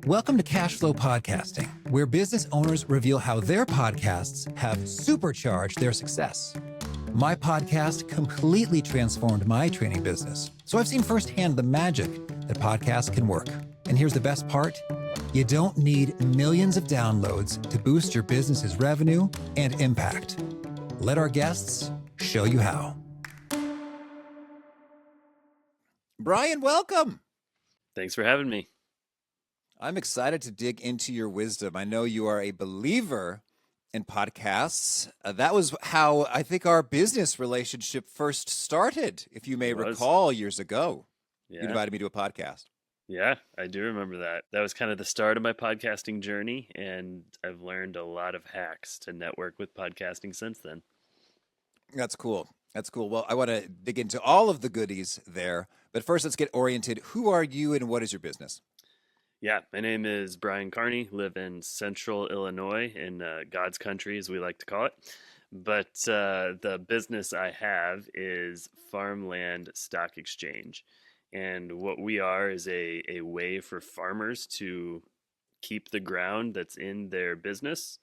Welcome to Cashflow Podcasting, where business owners reveal how their podcasts have supercharged their success. My podcast completely transformed my training business, so I've seen firsthand the magic that podcasts can work. And here's the best part. You don't need millions of downloads to boost your business's revenue and impact. Let our guests show you how. Brian, welcome. Thanks for having me. I'm excited to dig into your wisdom. I know you are a believer in podcasts. That was how I think our business relationship first started, if you may recall, years ago. Yeah. You invited me to a podcast. Yeah, I do remember that. That was kind of the start of my podcasting journey, and I've learned a lot of hacks to network with podcasting since then. That's cool. That's cool. Well, I want to dig into all of the goodies there, but first let's get oriented. Who are you and what is your business? Yeah, my name is Brian Kearney, live in central Illinois in God's country, as we like to call it. But the business I have is Farmland Stock Exchange. And what we are is a way for farmers to keep the ground that's in their business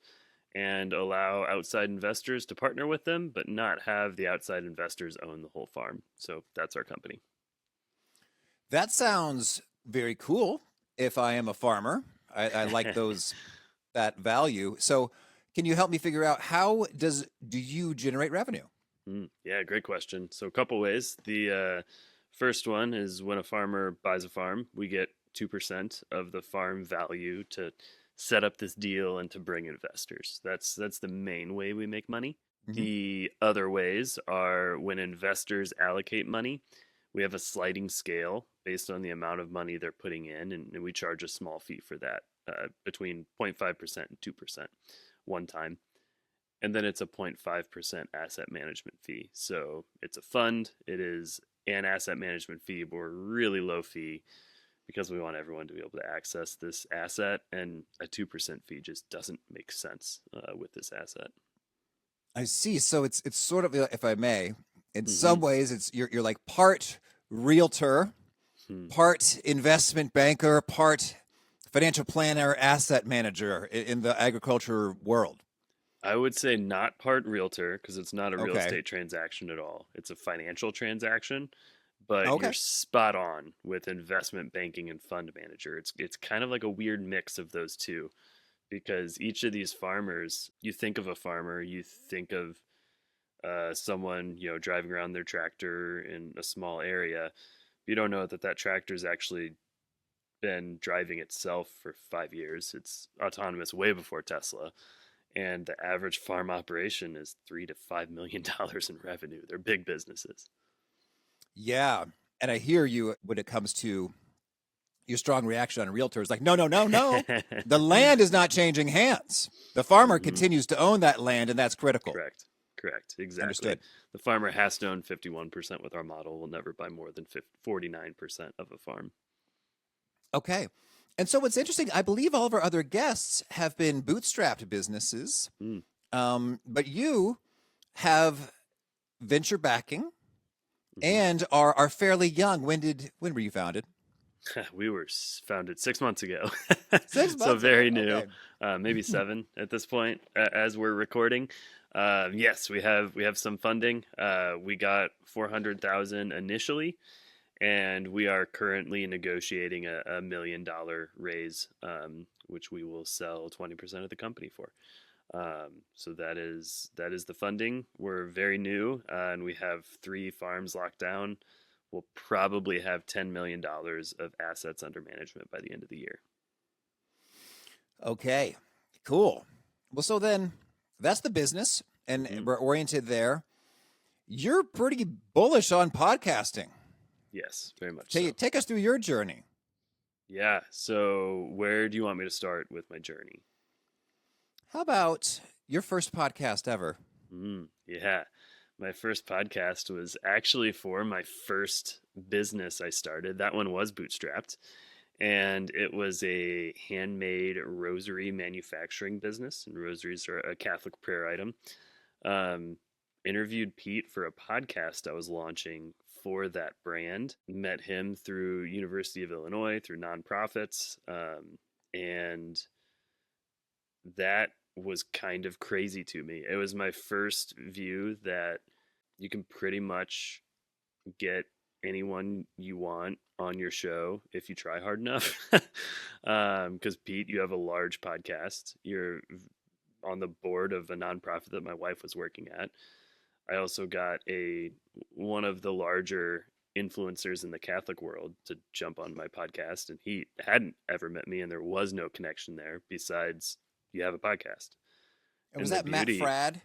and allow outside investors to partner with them, but not have the outside investors own the whole farm. So that's our company. That sounds very cool. If I am a farmer, I like that value. So can you help me figure out how do you generate revenue? Yeah, great question. So a couple ways. The first one is when a farmer buys a farm, we get 2% of the farm value to set up this deal and to bring investors. That's the main way we make money. Mm-hmm. The other ways are when investors allocate money. We have a sliding scale based on the amount of money they're putting in, and we charge a small fee for that, between 0.5% and 2% one time. And then it's a 0.5% asset management fee. So it's a fund, it is an asset management fee, but we're really low fee because we want everyone to be able to access this asset, and a 2% fee just doesn't make sense with this asset. I see. So it's sort of, if I may, in some ways, you're like part realtor, part investment banker, part financial planner, asset manager in the agriculture world. I would say not part realtor because it's not a real estate transaction at all. It's a financial transaction, but you're spot on with investment banking and fund manager. It's kind of like a weird mix of those two, because each of these farmers, you think of a farmer, you think of someone, driving around their tractor in a small area. You don't know that tractor's actually been driving itself for 5 years. It's autonomous way before Tesla. And the average farm operation is $3 to $5 million in revenue. They're big businesses. Yeah. And I hear you when it comes to your strong reaction on realtors. Like, no. The land is not changing hands. The farmer continues to own that land, and that's critical. Correct. Exactly. Understood. The farmer has to own 51% with our model. We'll never buy more than 49% of a farm. Okay. And so what's interesting, I believe all of our other guests have been bootstrapped businesses, but you have venture backing and are fairly young. When were you founded? We were founded 6 months ago. 6 months so very new, okay. Maybe 7 at this point as we're recording. Yes, we have some funding. We got $400,000 initially, and we are currently negotiating a $1 million raise, which we will sell 20% of the company for. So that is the funding. We're very new, and we have 3 farms locked down. We'll probably have $10 million of assets under management by the end of the year. Okay, cool. Well, so then that's the business, and we're oriented there. You're pretty bullish on podcasting. Yes, very much. Take us through your journey. Yeah. So where do you want me to start with my journey? How about your first podcast ever? Yeah. My first podcast was actually for my first business I started. That one was bootstrapped, and it was a handmade rosary manufacturing business. And rosaries are a Catholic prayer item. Interviewed Pete for a podcast I was launching for that brand. Met him through University of Illinois, through nonprofits. And that was kind of crazy to me. It was my first view that you can pretty much get anyone you want on your show if you try hard enough. Because Pete, you have a large podcast. You're on the board of a nonprofit that my wife was working at. I also got one of the larger influencers in the Catholic world to jump on my podcast, and he hadn't ever met me, and there was no connection there besides you have a podcast. And was that Matt Fradd?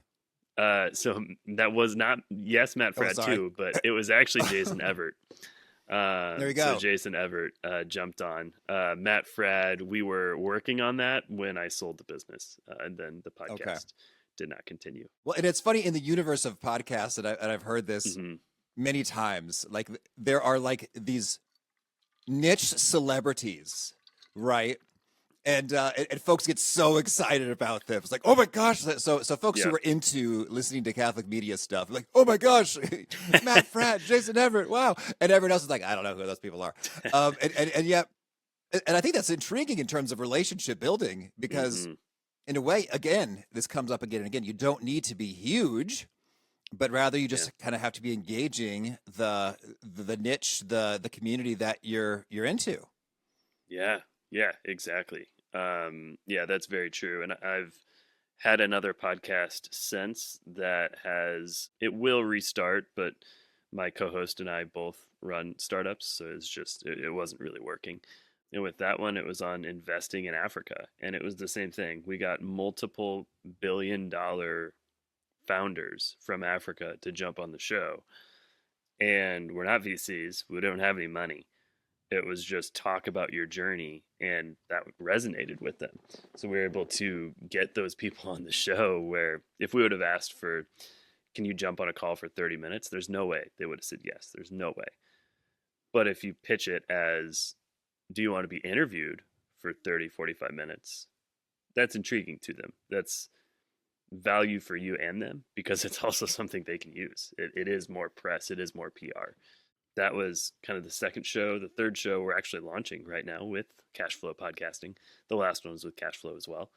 So that was not, yes, Matt Fradd too, but it was actually Jason Everett. There you go. So Jason Everett jumped on. Matt Fradd, we were working on that when I sold the business, and then the podcast did not continue. Well, and it's funny in the universe of podcasts, and I've heard this many times. Like there are like these niche celebrities, right? And folks get so excited about them. It's like, oh my gosh! So folks who are into listening to Catholic media stuff, like, oh my gosh, Matt Fradd, Jason Everett, wow! And everyone else is like, I don't know who those people are. And yet, and I think that's intriguing in terms of relationship building because, in a way, again, this comes up again and again. You don't need to be huge, but rather you just kind of have to be engaging the niche, the community that you're into. Yeah, exactly. That's very true. And I've had another podcast since that it will restart, but my co-host and I both run startups. So it's just, it wasn't really working. And with that one, it was on investing in Africa. And it was the same thing. We got multiple billion-dollar founders from Africa to jump on the show. And we're not VCs. We don't have any money. It was just talk about your journey, and that resonated with them. So we were able to get those people on the show where if we would have asked for, can you jump on a call for 30 minutes? There's no way they would have said yes. There's no way. But if you pitch it as, do you want to be interviewed for 30, 45 minutes? That's intriguing to them. That's value for you and them because it's also something they can use. It is more press. It is more PR. That was kind of the second show. The third show we're actually launching right now with Cashflow Podcasting. The last one was with Cashflow as well.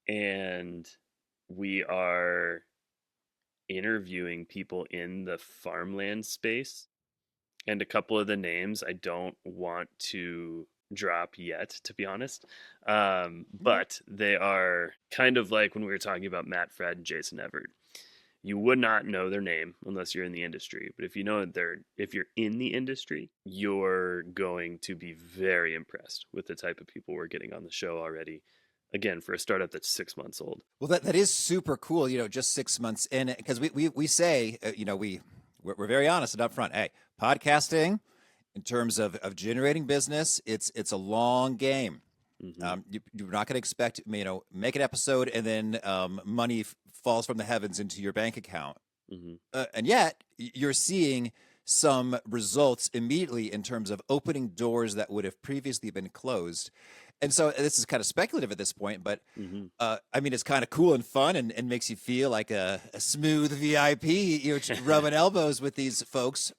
And we are interviewing people in the farmland space. And a couple of the names I don't want to drop yet, to be honest. But they are kind of like when we were talking about Matt Fradd and Jason Everett. You would not know their name unless you're in the industry. But if you know if you're in the industry, you're going to be very impressed with the type of people we're getting on the show already. Again, for a startup that's 6 months old. Well, that is super cool. Just 6 months in, because we say, we're very honest and upfront. Hey, podcasting, in terms of generating business, it's a long game. You're not going to expect, make an episode and then money falls from the heavens into your bank account. And yet you're seeing some results immediately in terms of opening doors that would have previously been closed. And so this is kind of speculative at this point, but it's kind of cool and fun and makes you feel like a smooth VIP, rubbing elbows with these folks.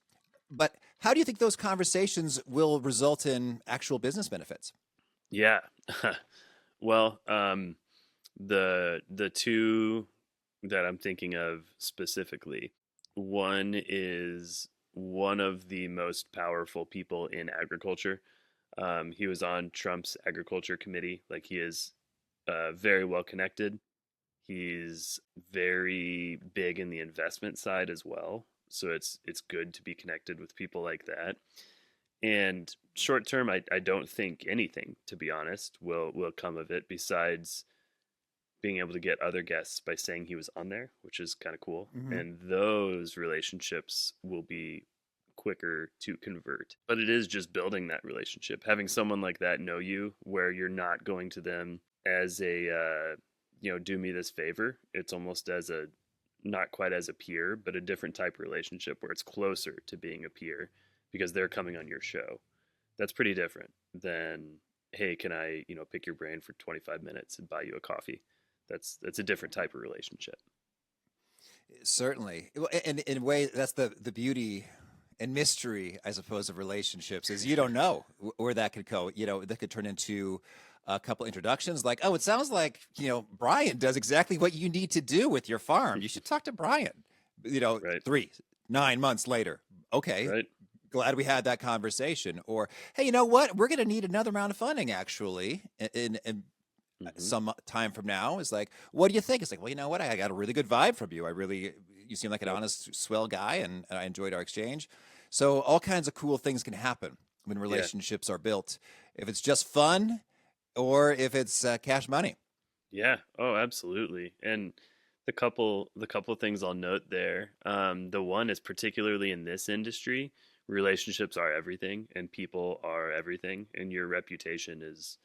But how do you think those conversations will result in actual business benefits? Yeah. Well, the two that I'm thinking of specifically, one is one of the most powerful people in agriculture. He was on Trump's agriculture committee. Like, he is very well connected. He's very big in the investment side as well. So it's good to be connected with people like that. And short term, I don't think anything, to be honest, will come of it besides being able to get other guests by saying he was on there, which is kind of cool. And those relationships will be quicker to convert. But it is just building that relationship, having someone like that know you, where you're not going to them as a, do me this favor. It's almost as a, not quite as a peer, but a different type of relationship where it's closer to being a peer because they're coming on your show. That's pretty different than, hey, can I, pick your brain for 25 minutes and buy you a coffee? That's a different type of relationship. Certainly. And in a way, that's the beauty and mystery, I suppose, of relationships is you don't know where that could go. That could turn into a couple introductions like, oh, it sounds like, Brian does exactly what you need to do with your farm. You should talk to Brian. Right. 9 months later. Okay. Right. Glad we had that conversation. Or, hey, you know what? We're going to need another round of funding, actually, in some time from now. Is like, what do you think? It's like, well, you know what? I got a really good vibe from you. You seem like an honest, swell guy, and I enjoyed our exchange. So all kinds of cool things can happen when relationships are built. If it's just fun, or if it's cash money. Yeah. Oh, absolutely. And the couple things I'll note there. The one is particularly in this industry, relationships are everything, and people are everything, and your reputation is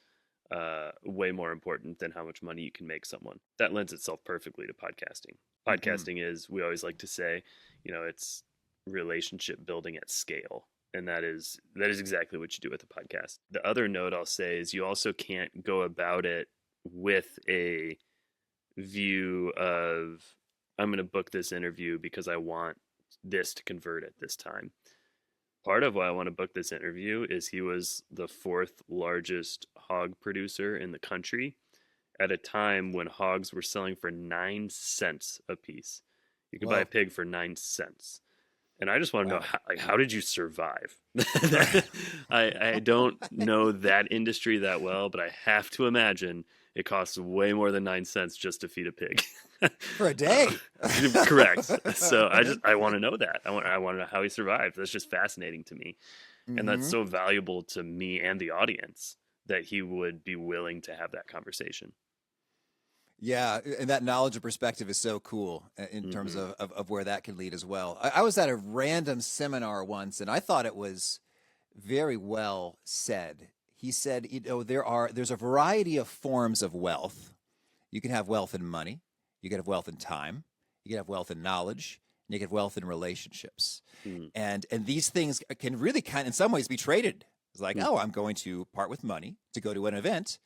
way more important than how much money you can make someone. That lends itself perfectly to podcasting. Podcasting is, we always like to say, it's relationship building at scale. And that is exactly what you do with a podcast. The other note I'll say is you also can't go about it with a view of, I'm going to book this interview because I want this to convert at this time. Part of why I want to book this interview is he was the 4th largest hog producer in the country at a time when hogs were selling for 9 cents a piece. You could buy a pig for 9 cents. And I just want to know, how did you survive? I don't know that industry that well, but I have to imagine it costs way more than 9 cents just to feed a pig. For a day. Correct. So I want to know that. I want to know how he survived. That's just fascinating to me. And that's so valuable to me and the audience that he would be willing to have that conversation. Yeah, and that knowledge and perspective is so cool in terms of where that can lead as well. I was at a random seminar once, and I thought it was very well said. He said, there's a variety of forms of wealth. You can have wealth in money, you can have wealth in time, you can have wealth in knowledge, and you can have wealth in relationships. And these things can really in some ways be traded. It's like, I'm going to part with money to go to an event.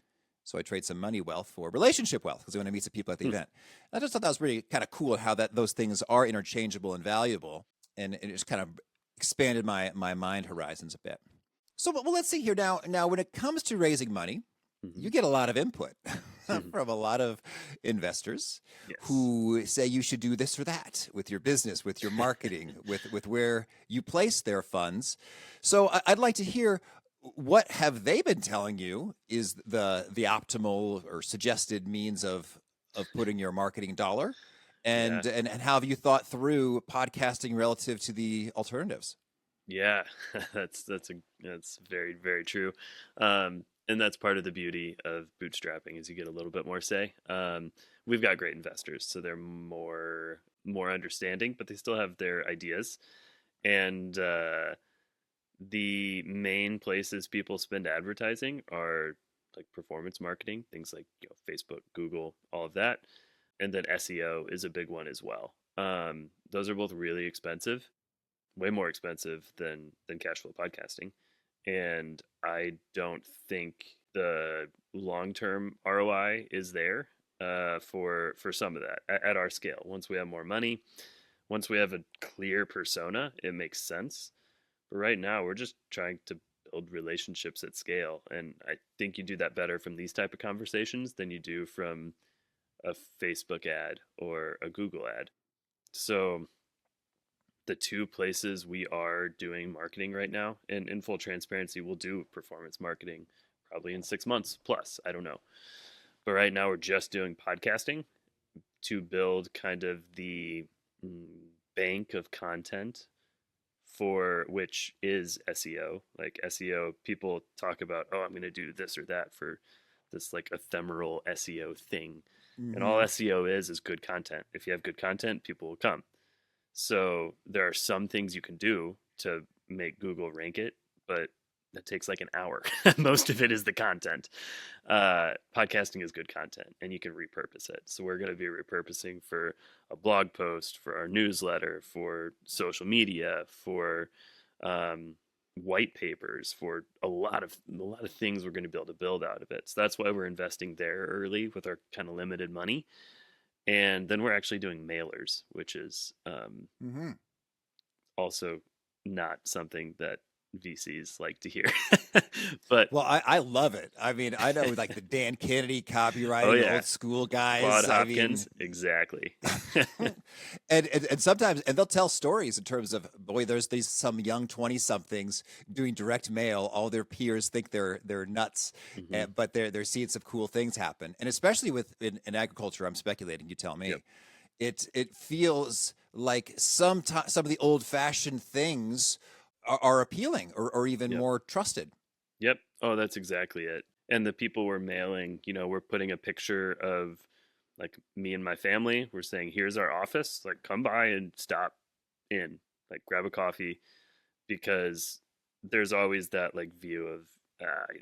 So I trade some money wealth for relationship wealth because I want to meet some people at the event. I just thought that was really kind of cool how those things are interchangeable and valuable. And it just kind of expanded my mind horizons a bit. So, well, let's see here now. Now, when it comes to raising money, you get a lot of input from a lot of investors who say you should do this or that with your business, with your marketing, with where you place their funds. So I'd like to hear, what have they been telling you is the optimal or suggested means of putting your marketing dollar, and how have you thought through podcasting relative to the alternatives? Yeah, that's very, very true. And that's part of the beauty of bootstrapping is you get a little bit more say. We've got great investors, so they're more understanding, but they still have their ideas. And the main places people spend advertising are like performance marketing, things like Facebook, Google, all of that. And then SEO is a big one as well. Those are both really expensive, way more expensive than cash flow podcasting. And I don't think the long-term ROI is there for some of that at our scale. Once we have more money, once we have a clear persona, it makes sense. But right now, we're just trying to build relationships at scale. And I think you do that better from these type of conversations than you do from a Facebook ad or a Google ad. So the two places we are doing marketing right now, and in full transparency, we'll do performance marketing probably in 6 months plus. I don't know. But right now, we're just doing podcasting to build kind of the bank of content for which is SEO. Like SEO, people talk about, I'm going to do this or that for this like ephemeral SEO thing. And all SEO is good content. If you have good content, people will come. So there are some things you can do to make Google rank it, but that takes like an hour. Most of it is the content. Podcasting is good content, and you can repurpose it. So we're going to be repurposing for a blog post, for our newsletter, for social media, for white papers, for a lot of things we're going to be able to build out of it. So that's why we're investing there early with our kind of limited money. And then we're actually doing mailers, which is also not something that VCs like to hear. But Well, I love it. I mean, I know like the Dan Kennedy oh copywriting, the yeah, old school Claude guys. I mean, Hopkins, exactly. and sometimes they'll tell stories in terms of, boy, there's these some young 20 somethings doing direct mail. All their peers think they're nuts, Hmm. but they're seeing some cool things happen. And especially in agriculture, I'm speculating. You tell Yep. me. It feels like some of the old fashioned things are appealing or even Yep. more trusted. Yep. Oh, that's exactly it. And the people we're mailing, we're putting a picture of like me and my family. We're saying, here's our office. Like, come by and stop in, like, grab a coffee, because there's always that like view of,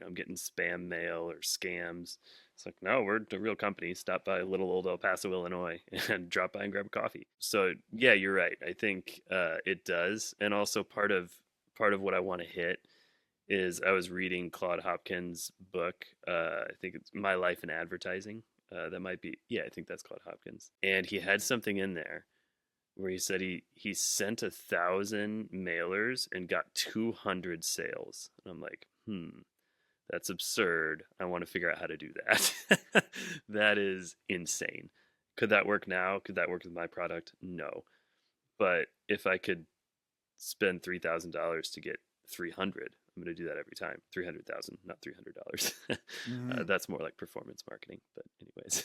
I'm getting spam mail or scams. It's like, no, we're a real company. Stop by little old El Paso, Illinois, and drop by and grab a coffee. So yeah, you're right. I think it does, and also part of what I want to hit is I was reading Claude Hopkins' book. I think it's My Life in Advertising. That might be, yeah, I think that's Claude Hopkins. And he had something in there where he said he sent 1,000 mailers and got 200 sales. And I'm like, that's absurd. I want to figure out how to do that. That is insane. Could that work now? Could that work with my product? No. But if I could spend $3,000 to get 300, I'm going to do that every time. 300,000, not $300. Mhm. That's more like performance marketing. But anyways,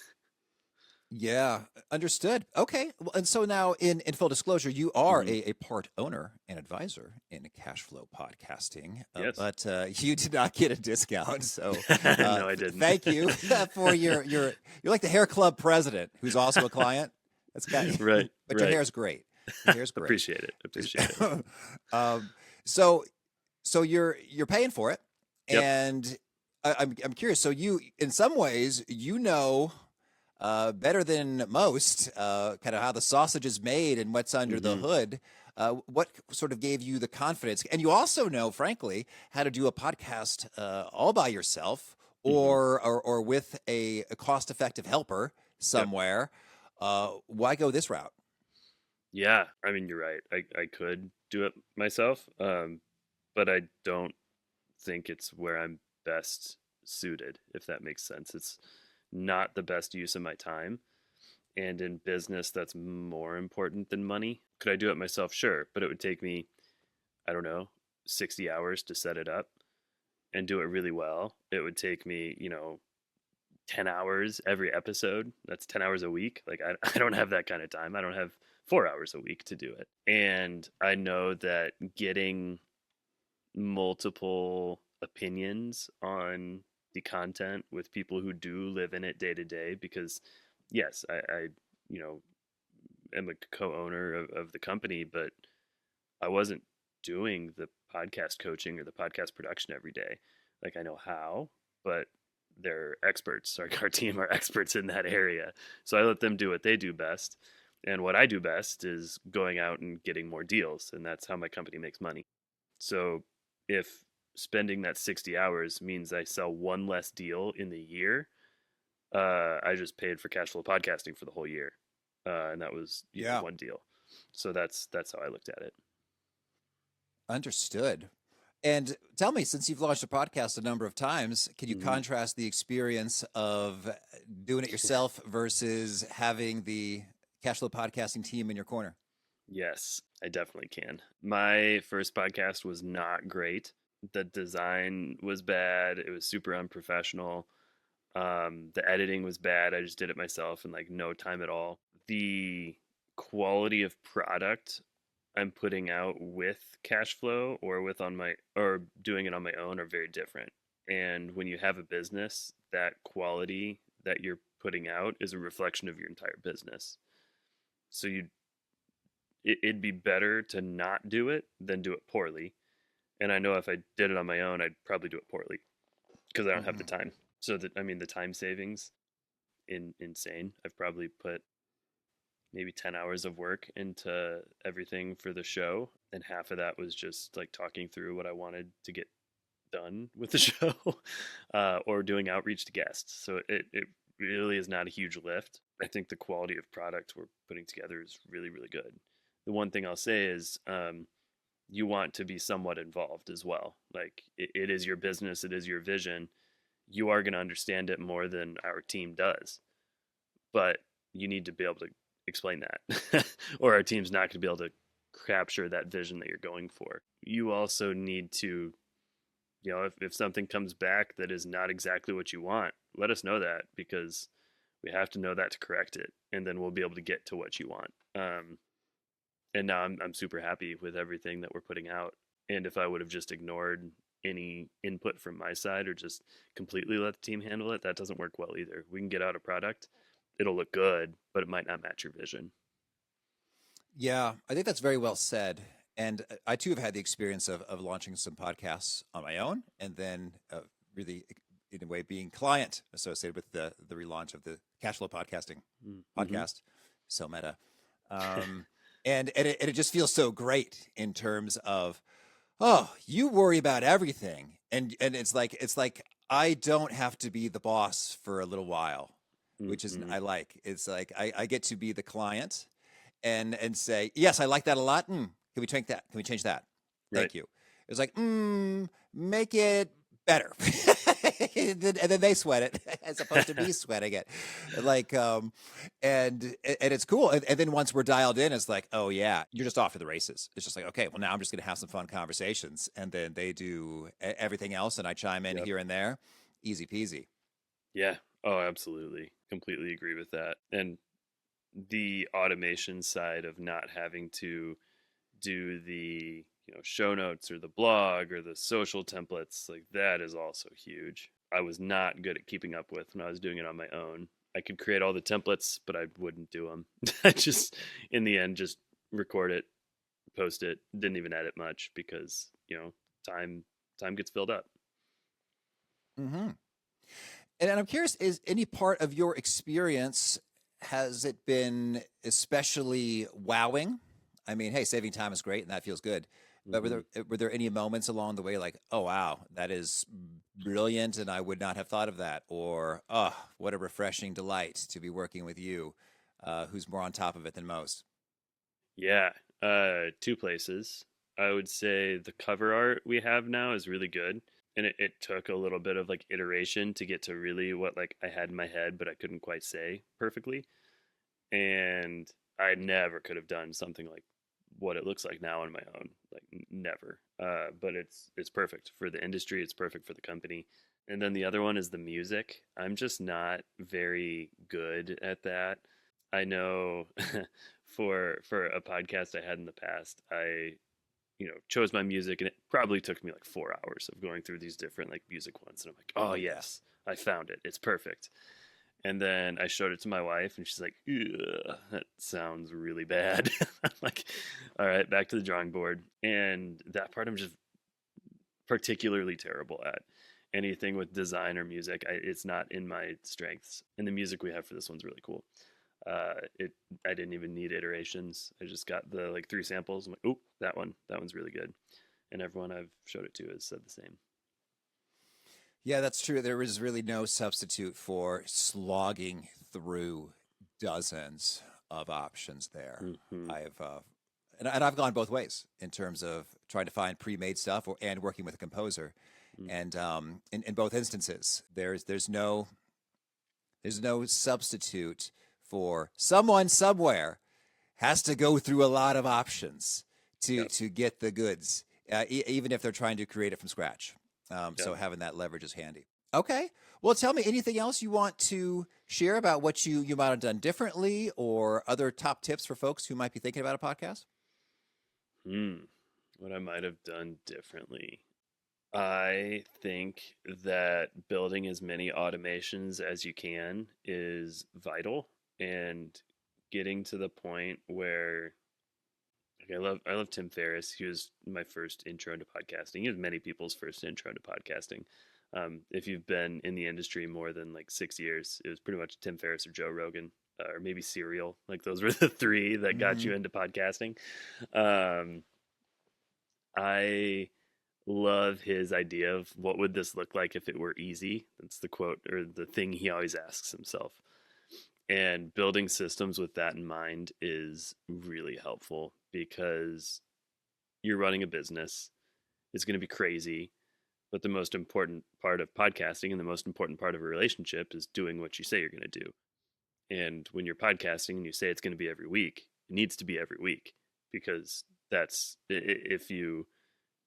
Yeah, understood. Okay. Well, and so now, in full disclosure, you are mhm. a part owner and advisor in cash flow podcasting, Yes. but you did not get a discount. So No, I didn't. thank you for you're like the hair club president who's also a client. That's kind, Right, but your right. hair's great. Your hair's great. Appreciate it. Appreciate it. um, so you're paying for it, Yep. and I'm curious. So you, in some ways, better than most, kind of how the sausage is made and what's under the Hmm. hood. What sort of gave you the confidence? And you also know, frankly, how to do a podcast all by yourself Hmm. or with a cost-effective helper Yep. somewhere. Why go this route? Yeah. I mean, you're right. I could do it myself, but I don't think it's where I'm best suited, if that makes sense. It's not the best use of my time. And in business, that's more important than money. Could I do it myself? Sure. But it would take me, I don't know, 60 hours to set it up and do it really well. It would take me, 10 hours every episode. That's 10 hours a week. Like, I don't have that kind of time. I don't have 4 hours a week to do it. And I know that getting multiple opinions on the content with people who do live in it day to day, because yes, I you know am a co-owner of the company, but I wasn't doing the podcast coaching or the podcast production every day. Like, I know how, but they're experts. Our team are experts in that area. So I let them do what they do best. And what I do best is going out and getting more deals. And that's how my company makes money. So if spending that 60 hours means I sell one less deal in the year, I just paid for cash flow podcasting for the whole year. And that was, Yeah, one deal. So that's how I looked at it. understood. And tell me, since you've launched a podcast a number of times, can you Hmm. contrast the experience of doing it yourself versus having the cash flow podcasting team in your corner? Yes, I definitely can. My first podcast was not great. The design was bad. It was super unprofessional. The editing was bad. I just did it myself in like no time at all. The quality of product I'm putting out with cash flow or doing it on my own are very different. And when you have a business, that quality that you're putting out is a reflection of your entire business. So it'd be better to not do it than do it poorly. And I know if I did it on my own, I'd probably do it poorly because I don't have the Hmm. time. So that, I mean, the time savings insane. I've probably put maybe 10 hours of work into everything for the show, and half of that was just like talking through what I wanted to get done with the show, or doing outreach to guests. So it really is not a huge lift. I think the quality of product we're putting together is really, really good. The one thing I'll say is, you want to be somewhat involved as well. Like it is your business, it is your vision. You are going to understand it more than our team does, but you need to be able to explain that, or our team's not going to be able to capture that vision that you're going for. You also need to, if something comes back that is not exactly what you want, let us know that, because we have to know that to correct it, and then we'll be able to get to what you want. And now I'm super happy with everything that we're putting out. And if I would have just ignored any input from my side or just completely let the team handle it, that doesn't work well either. We can get out a product, it'll look good, but it might not match your vision. Yeah, I think that's very well said. And I too have had the experience of launching some podcasts on my own, and then really, in a way, being client associated with the relaunch of the Cash Flow Podcasting podcast. So meta. And it just feels so great in terms of, oh, you worry about everything, and it's like I don't have to be the boss for a little while, which is I like. It's like I get to be the client and say, yes, I like that a lot. Can we change that? Can we change that? Thank you. It's like, make it better. And then they sweat it as opposed to me sweating it. Like, and it's cool. And then once we're dialed in, it's like, oh yeah, you're just off to the races. It's just like, okay, well now I'm just going to have some fun conversations. And then they do everything else. And I chime in here and there. Easy peasy. Yeah. Oh, absolutely. Completely agree with that. And the automation side of not having to do the show notes or the blog or the social templates, like that is also huge. I was not good at keeping up with when I was doing it on my own. I could create all the templates, but I wouldn't do them. I just, in the end, just record it, post it, didn't even edit much because time gets filled up. And I'm curious, is any part of your experience, has it been especially wowing? I mean, hey, saving time is great and that feels good. But were there any moments along the way like, oh, wow, that is brilliant and I would not have thought of that? Or, oh, what a refreshing delight to be working with you, who's more on top of it than most? Yeah, two places. I would say the cover art we have now is really good. And it took a little bit of like iteration to get to really what like I had in my head, but I couldn't quite say perfectly. And I never could have done something like what it looks like now on my own, like never. But it's perfect for the industry. It's perfect for the company. And then the other one is the music. I'm just not very good at that. I know for a podcast I had in the past, I chose my music, and it probably took me like 4 hours of going through these different like music ones, and I'm like, oh yes, I found it, it's perfect. And then I showed it to my wife, and she's like, ugh, that sounds really bad. I'm like, all right, back to the drawing board. And that part I'm just particularly terrible at. Anything with design or music, it's not in my strengths. And the music we have for this one's really cool. I didn't even need iterations. I just got the like 3 samples. I'm like, oh, that one's really good. And everyone I've showed it to has said the same. Yeah, that's true. There is really no substitute for slogging through dozens of options there. I've gone both ways in terms of trying to find pre-made stuff and working with a composer. And in both instances, there's no substitute for someone somewhere has to go through a lot of options to get the goods, even if they're trying to create it from scratch. So having that leverage is handy. Okay. Well, tell me anything else you want to share about what you might have done differently, or other top tips for folks who might be thinking about a podcast? What I might have done differently. I think that building as many automations as you can is vital, and getting to the point where I love Tim Ferriss. He was my first intro into podcasting. He was many people's first intro into podcasting. If you've been in the industry more than like 6 years, it was pretty much Tim Ferriss or Joe Rogan, or maybe Serial. Like those were the 3 that got you into podcasting. I love his idea of what would this look like if it were easy. That's the quote, or the thing he always asks himself. And building systems with that in mind is really helpful, because you're running a business. It's going to be crazy. But the most important part of podcasting and the most important part of a relationship is doing what you say you're going to do. And when you're podcasting and you say it's going to be every week, it needs to be every week, because if you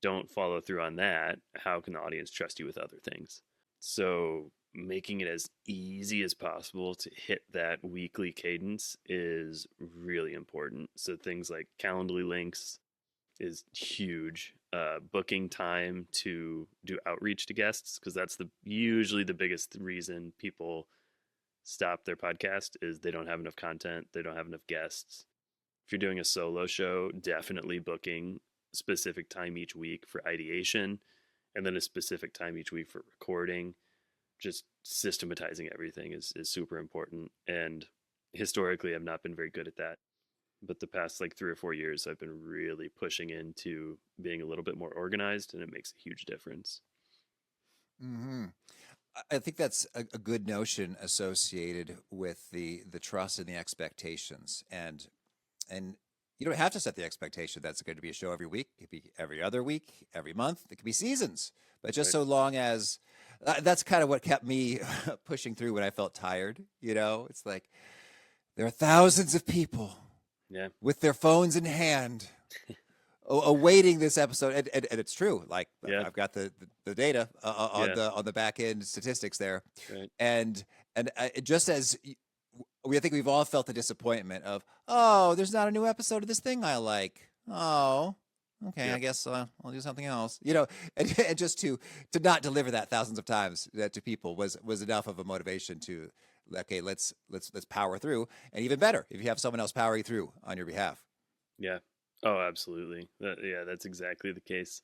don't follow through on that, how can the audience trust you with other things? So making it as easy as possible to hit that weekly cadence is really important. So things like Calendly links is huge. Booking time to do outreach to guests, because that's usually the biggest reason people stop their podcast is they don't have enough content, they don't have enough guests. If you're doing a solo show, definitely booking specific time each week for ideation, and then a specific time each week for recording. Just systematizing everything is super important. And historically, I've not been very good at that. But the past 3 or 4 years, I've been really pushing into being a little bit more organized, and it makes a huge difference. Mm-hmm. I think that's a good notion associated with the trust and the expectations. And you don't have to set the expectation that's going to be a show every week. It could be every other week, every month. It could be seasons. But just so long as that's kind of what kept me pushing through when I felt tired. It's like there are thousands of people with their phones in hand awaiting this episode. And it's true. I've got the data on the back end statistics there. Right. And just as I think we've all felt the disappointment of, there's not a new episode of this thing I like. Oh, okay. Yep. I guess I'll do something else, and just to not deliver that thousands of times to people was enough of a motivation to, okay, let's power through. And even better, if you have someone else powering through on your behalf. Yeah. Oh, absolutely. That's exactly the case.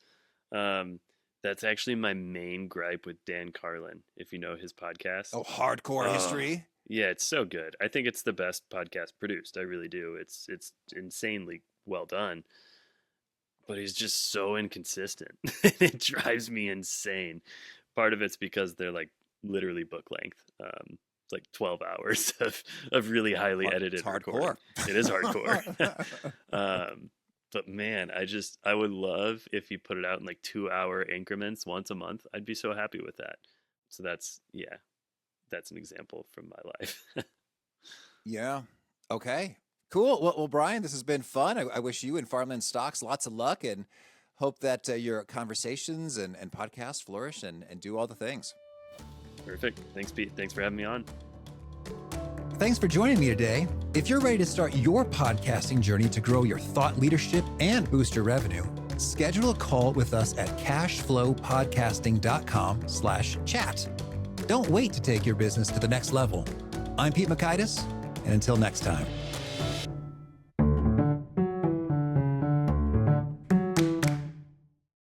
That's actually my main gripe with Dan Carlin, if you know his podcast. Oh, Hardcore History. Yeah, it's so good. I think it's the best podcast produced. I really do. It's insanely well done. But he's just so inconsistent. It drives me insane. Part of it's because they're literally book length. It's 12 hours of really highly edited. It's hardcore. Recording. It is hardcore. But man, I would love if you put it out in 2-hour increments once a month. I'd be so happy with that. So that's an example from my life. Yeah. Okay. Cool. Well, Brian, this has been fun. I wish you and Farmland Stocks lots of luck, and hope that your conversations and podcasts flourish and do all the things. Perfect. Thanks, Pete. Thanks for having me on. Thanks for joining me today. If you're ready to start your podcasting journey to grow your thought leadership and boost your revenue, schedule a call with us at cashflowpodcasting.com/chat. Don't wait to take your business to the next level. I'm Pete Mockaitis, and until next time.